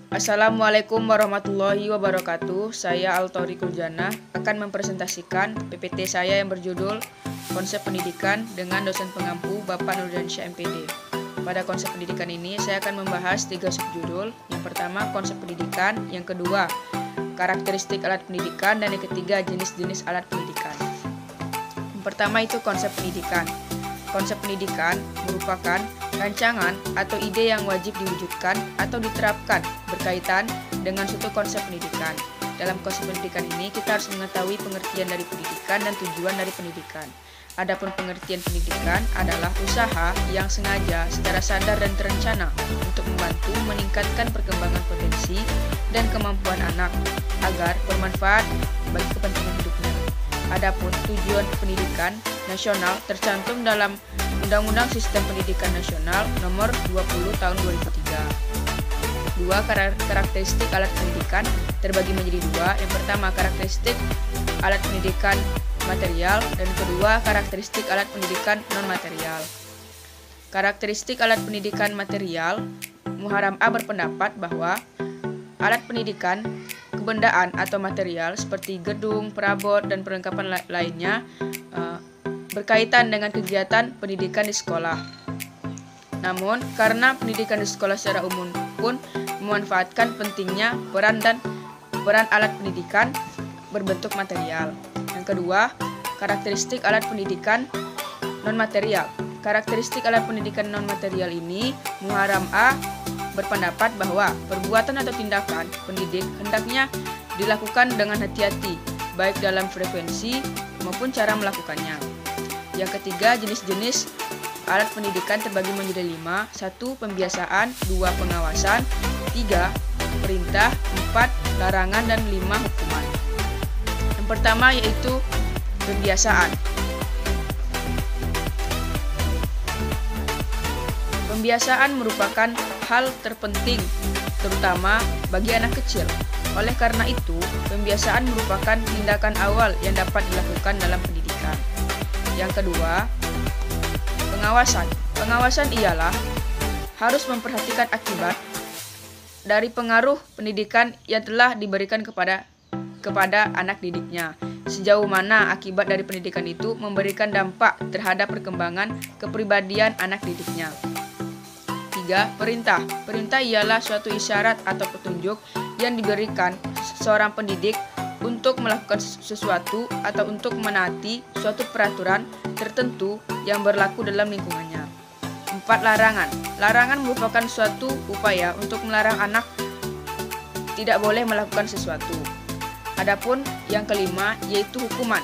Assalamualaikum warahmatullahi wabarakatuh. Saya Altori Kuljana akan mempresentasikan PPT saya yang berjudul Konsep Pendidikan dengan dosen pengampu Bapak Nurdiansyah MPD. Pada konsep pendidikan ini saya akan membahas 3 subjudul. Yang pertama konsep pendidikan, yang kedua karakteristik alat pendidikan, dan yang ketiga jenis-jenis alat pendidikan. Yang pertama itu konsep pendidikan. Konsep pendidikan merupakan rancangan atau ide yang wajib diwujudkan atau diterapkan berkaitan dengan suatu konsep pendidikan. Dalam konsep pendidikan ini kita harus mengetahui pengertian dari pendidikan dan tujuan dari pendidikan. Adapun pengertian pendidikan adalah usaha yang sengaja, secara sadar dan terencana untuk membantu meningkatkan perkembangan potensi dan kemampuan anak agar bermanfaat bagi kepentingan hidupnya. Adapun tujuan pendidikan nasional tercantum dalam Undang-Undang Sistem Pendidikan Nasional Nomor 20 Tahun 2003. Dua karakteristik alat pendidikan terbagi menjadi dua. Yang pertama karakteristik alat pendidikan material dan kedua karakteristik alat pendidikan non-material. Karakteristik alat pendidikan material, Muharram A berpendapat bahwa alat pendidikan kebendaan atau material seperti gedung, perabot, dan perlengkapan lainnya berkaitan dengan kegiatan pendidikan di sekolah. Namun, karena pendidikan di sekolah secara umum pun memanfaatkan pentingnya peran alat pendidikan berbentuk material. Yang kedua, karakteristik alat pendidikan non-material. Karakteristik alat pendidikan non-material ini, Muharram A berpendapat bahwa perbuatan atau tindakan pendidik hendaknya dilakukan dengan hati-hati, baik dalam frekuensi maupun cara melakukannya. Yang ketiga, jenis-jenis alat pendidikan terbagi menjadi 5. 1. Pembiasaan, 2. Pengawasan, 3. Perintah, 4. Larangan, dan 5. Hukuman. Yang pertama yaitu pembiasaan. Pembiasaan merupakan hal terpenting, terutama bagi anak kecil. Oleh karena itu, pembiasaan merupakan tindakan awal yang dapat dilakukan dalam pendidikan. Yang kedua, pengawasan. Pengawasan ialah harus memperhatikan akibat dari pengaruh pendidikan yang telah diberikan kepada anak didiknya. Sejauh mana akibat dari pendidikan itu memberikan dampak terhadap perkembangan kepribadian anak didiknya. 3. Perintah. Perintah ialah suatu isyarat atau petunjuk yang diberikan seorang pendidik untuk melakukan sesuatu atau untuk menaati suatu peraturan tertentu yang berlaku dalam lingkungannya. 4. Larangan. Larangan merupakan suatu upaya untuk melarang anak tidak boleh melakukan sesuatu. Adapun yang kelima yaitu hukuman.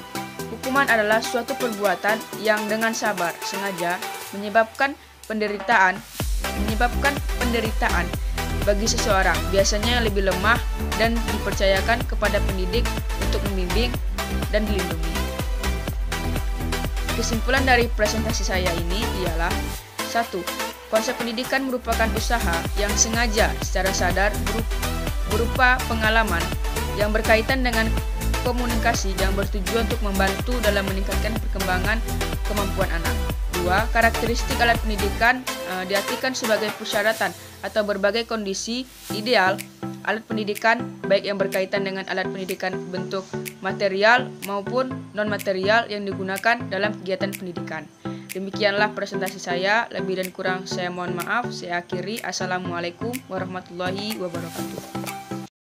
Hukuman adalah suatu perbuatan yang dengan sabar sengaja menyebabkan penderitaan bagi seseorang, biasanya yang lebih lemah dan dipercayakan kepada pendidik untuk membimbing dan dilindungi. Kesimpulan dari presentasi saya ini ialah 1. Konsep pendidikan merupakan usaha yang sengaja secara sadar berupa pengalaman yang berkaitan dengan komunikasi yang bertujuan untuk membantu dalam meningkatkan perkembangan kemampuan anak. 2. Karakteristik alat pendidikan diartikan sebagai persyaratan atau berbagai kondisi ideal alat pendidikan, baik yang berkaitan dengan alat pendidikan bentuk material maupun non-material yang digunakan dalam kegiatan pendidikan. Demikianlah presentasi saya, lebih dan kurang saya mohon maaf. Saya akhiri. Assalamualaikum warahmatullahi wabarakatuh.